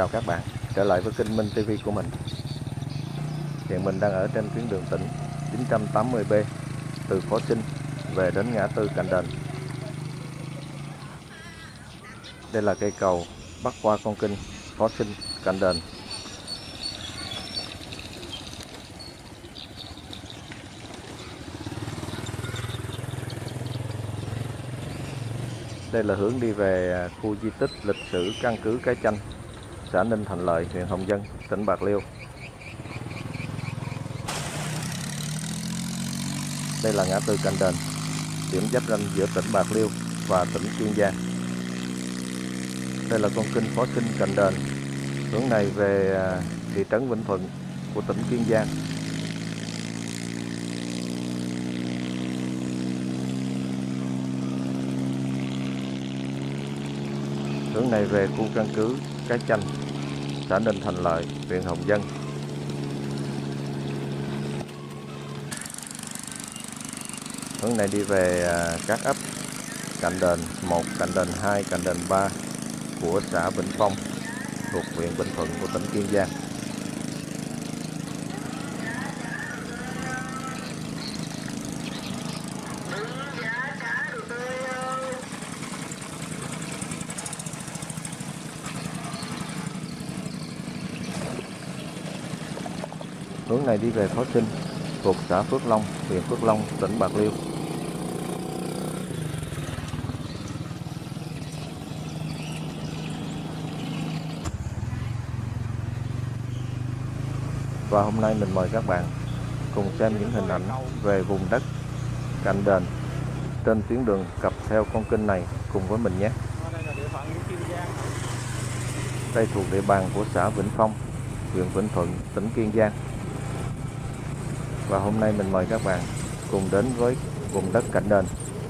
chào các bạn, trở lại với kênh Minh TV của mình. Hiện mình đang ở trên tuyến đường tỉnh 980B từ Phó Sinh về đến ngã tư Cành Đền. Đây là cây cầu bắc qua con kênh Phó Sinh Cành Đền. Đây là hướng đi về khu di tích lịch sử căn cứ Cái Chanh, xã Ninh Thành Lợi, huyện Hồng Dân, tỉnh Bạc Liêu. Đây là ngã tư Cành Đền, điểm giáp ranh giữa tỉnh Bạc Liêu và tỉnh Kiên Giang. Đây là con kênh Phó Sinh Cành Đền, hướng này về thị trấn Vĩnh Thuận của tỉnh Kiên Giang. Hướng này về khu căn cứ Cái Chanh, xã Ninh Thành Lợi, huyện Hồng Dân. Hướng này đi về các ấp Cành Đền 1, Cành Đền 2, Cành Đền 3 của xã Vĩnh Phong thuộc huyện Vĩnh Thuận của tỉnh Kiên Giang. Hướng này đi về Phó Sinh thuộc xã Phước Long, huyện Phước Long, tỉnh Bạc Liêu. Và hôm nay mình mời các bạn cùng xem những hình ảnh về vùng đất Cành Đền trên tuyến đường cặp theo con kênh này cùng với mình nhé. Đây thuộc địa bàn của xã Vĩnh Phong, huyện Vĩnh Thuận, tỉnh Kiên Giang. Và hôm nay mình mời các bạn cùng đến với vùng đất Cành Đền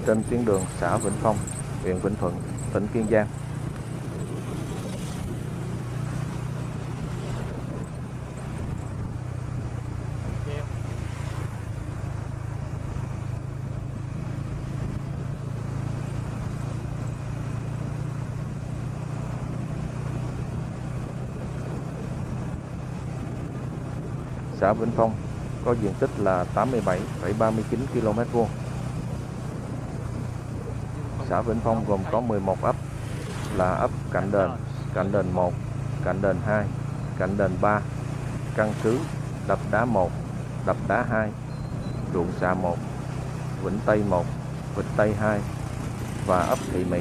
trên tuyến đường xã Vĩnh Phong, huyện Vĩnh Thuận, tỉnh Kiên Giang. Xã Vĩnh Phong có diện tích là 87,39 km². Xã Vĩnh Phong gồm có 11 ấp là ấp Cành Đền 1, Cành Đền 2, Cành Đền 3, Căn Cứ, Đập Đá 1, Đập Đá 2, Ruộng Xà 1, Vĩnh Tây 1, Vĩnh Tây 2 và ấp Thị Mỹ.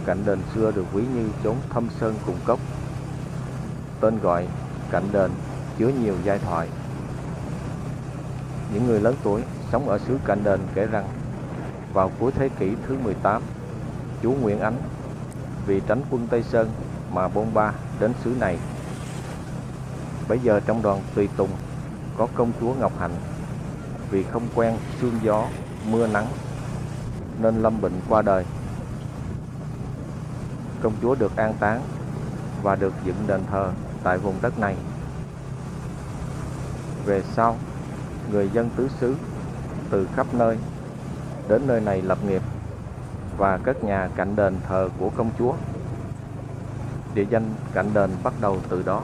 Cành Đền xưa được ví như chốn thâm sơn cùng cốc. Tên gọi Cành Đền chứa nhiều giai thoại. Những người lớn tuổi sống ở xứ Cành Đền kể rằng vào cuối thế kỷ thứ 18, chúa Nguyễn Ánh vì tránh quân Tây Sơn mà bôn ba đến xứ này. Bấy giờ trong đoàn tùy tùng có công chúa Ngọc Hạnh, vì không quen sương gió, mưa nắng nên lâm bệnh qua đời. Công chúa được an táng và được dựng đền thờ tại vùng đất này. Về sau, người dân tứ xứ từ khắp nơi đến nơi này lập nghiệp và cất nhà cạnh đền thờ của công chúa. Địa danh Cành Đền bắt đầu từ đó.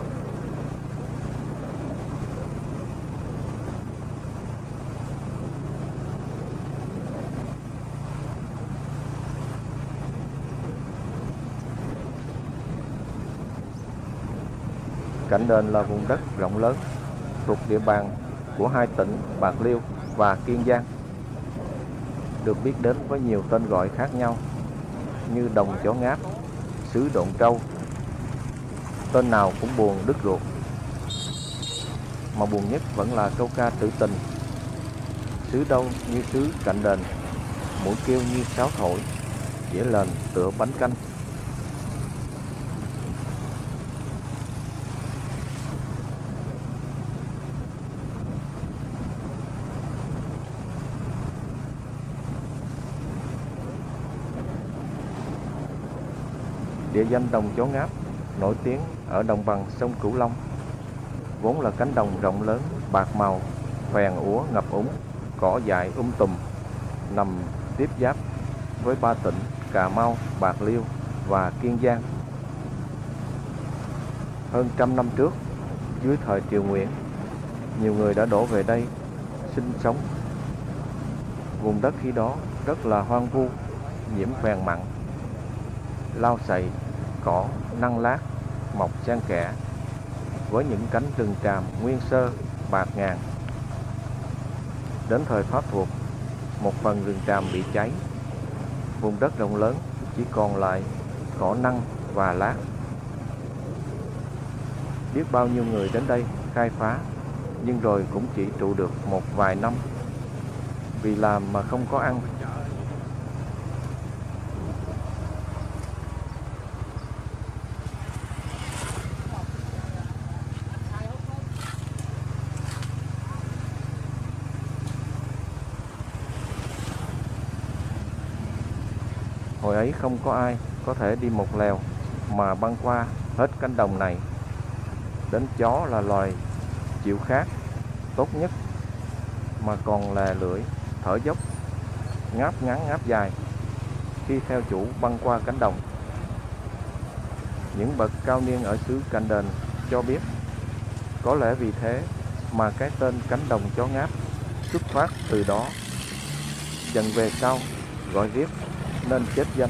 Cành Đền là vùng đất rộng lớn thuộc địa bàn của hai tỉnh Bạc Liêu và Kiên Giang, được biết đến với nhiều tên gọi khác nhau như Đồng Chó Ngáp, xứ Độn Trâu. Tên nào cũng buồn đứt ruột, mà buồn nhất vẫn là câu ca trữ tình: xứ đâu như xứ Cành Đền, mũi kêu như sáo thổi, dễ lền tựa bánh canh. Địa danh đồng chó ngáp nổi tiếng ở đồng bằng sông Cửu Long, vốn là cánh đồng rộng lớn, bạc màu, phèn úa ngập úng, cỏ dại tùm, nằm tiếp giáp với ba tỉnh Cà Mau, Bạc Liêu và Kiên Giang. Hơn trăm năm trước, dưới thời Triều Nguyễn, nhiều người đã đổ về đây sinh sống. Vùng đất khi đó rất là hoang vu, nhiễm phèn mặn, lau sậy, cỏ năng lát mọc xen kẽ với những cánh rừng tràm nguyên sơ bạt ngàn. Đến thời Pháp thuộc, một phần rừng tràm bị cháy, vùng đất rộng lớn chỉ còn lại cỏ năng và lát. Biết bao nhiêu người đến đây khai phá, nhưng rồi cũng chỉ trụ được một vài năm, vì làm mà không có ăn. Hồi ấy không có ai có thể đi một lèo mà băng qua hết cánh đồng này. Đến chó là loài chịu khát tốt nhất, mà còn lè lưỡi, thở dốc, ngáp ngắn ngáp dài khi theo chủ băng qua cánh đồng. Những bậc cao niên ở xứ Cành Đền cho biết, có lẽ vì thế mà cái tên cánh đồng chó ngáp xuất phát từ đó. Dần về sau gọi riết nên chết danh.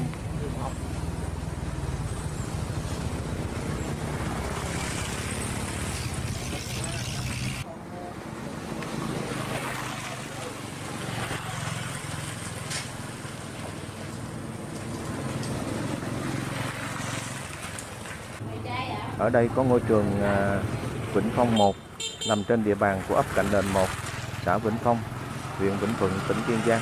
Ở đây có ngôi trường Vĩnh Phong 1 nằm trên địa bàn của ấp Cành Đền 1, xã Vĩnh Phong, huyện Vĩnh Thuận, tỉnh Kiên Giang.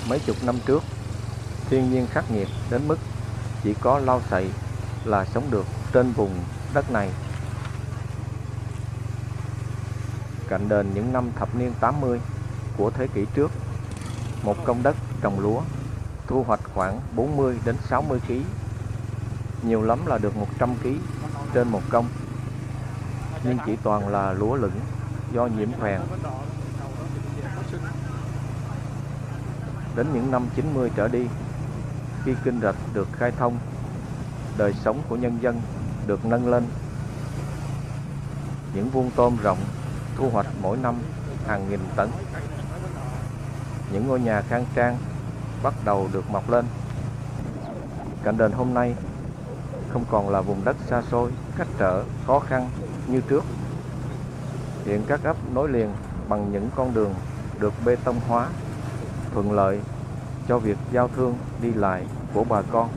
Mấy chục năm trước, thiên nhiên khắc nghiệt đến mức chỉ có lau sậy là sống được trên vùng đất này. Cạnh đền những năm thập niên 80 của thế kỷ trước, một công đất trồng lúa thu hoạch khoảng 40 đến 60 kg, nhiều lắm là được 100 kg trên một công, nhưng chỉ toàn là lúa lửng do nhiễm phèn. Đến những năm 90 trở đi, khi kênh rạch được khai thông, đời sống của nhân dân được nâng lên. Những vuông tôm rộng thu hoạch mỗi năm hàng nghìn tấn. Những ngôi nhà khang trang bắt đầu được mọc lên. Cành Đền hôm nay không còn là vùng đất xa xôi, cách trở, khó khăn như trước. Hiện các ấp nối liền bằng những con đường được bê tông hóa, thuận lợi cho việc giao thương đi lại của bà con.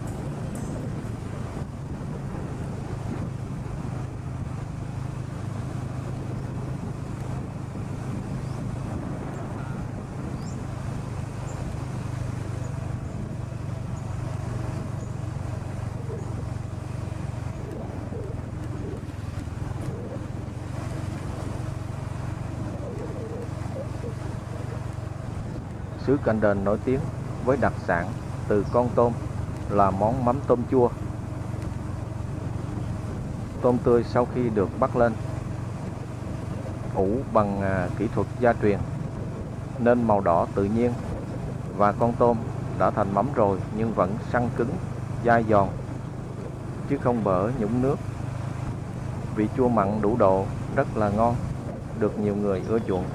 Xứ Cành Đền nổi tiếng với đặc sản từ con tôm là món mắm tôm chua. Tôm tươi sau khi được bắt lên, ủ bằng kỹ thuật gia truyền nên màu đỏ tự nhiên, và con tôm đã thành mắm rồi nhưng vẫn săn cứng, dai giòn, chứ không bở nhũng nước. Vị chua mặn đủ độ, rất là ngon, được nhiều người ưa chuộng.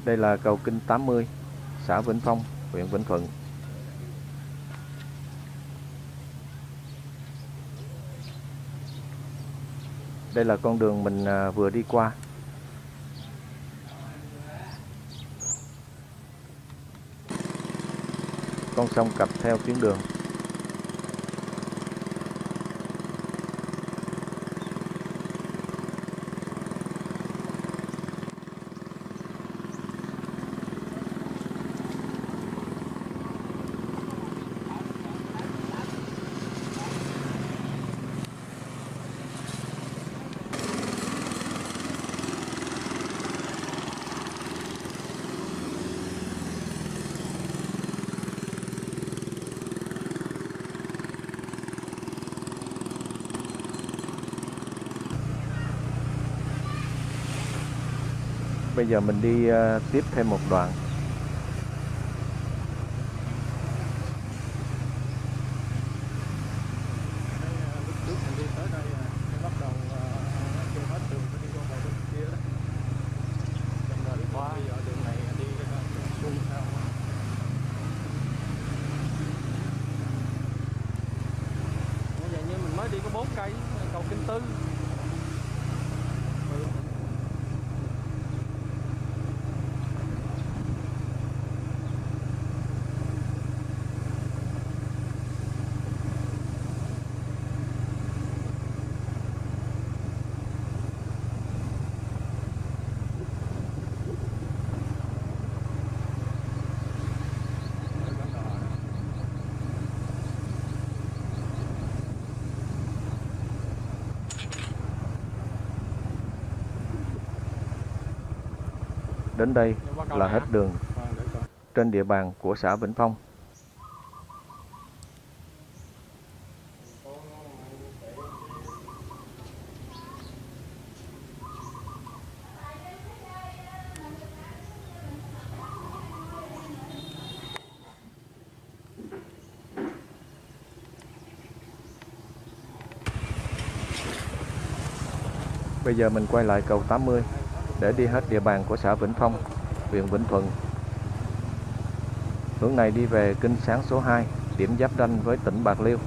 Đây là cầu Kinh 80, xã Vĩnh Phong, huyện Vĩnh Thuận. Đây là con đường mình vừa đi qua. Con sông cặp theo tuyến đường. Bây giờ mình đi tiếp thêm một đoạn. Lúc mình đi tới đây bắt đầu chưa hết đường đi qua bên kia đó. Rồi qua bây giờ đường này đi xuống sao? Bây giờ như mình mới đi có 4 cây cầu Kinh Tư. Đến đây là hết đường trên địa bàn của xã Vĩnh Phong. Bây giờ mình quay lại cầu 80 để đi hết địa bàn của xã Vĩnh Phong, huyện Vĩnh Thuận. Hướng này đi về Kinh Sáng số 2, điểm giáp ranh với tỉnh Bạc Liêu.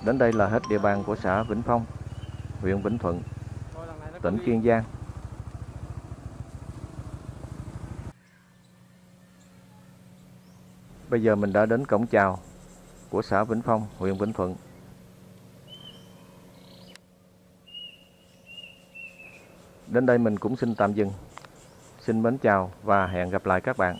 Đến đây là hết địa bàn của xã Vĩnh Phong, huyện Vĩnh Thuận, Thôi lần này nó tỉnh có Kiên Giang. Bây giờ mình đã đến cổng chào của xã Vĩnh Phong, huyện Vĩnh Thuận. Đến đây mình cũng xin tạm dừng. Xin mến chào và hẹn gặp lại các bạn.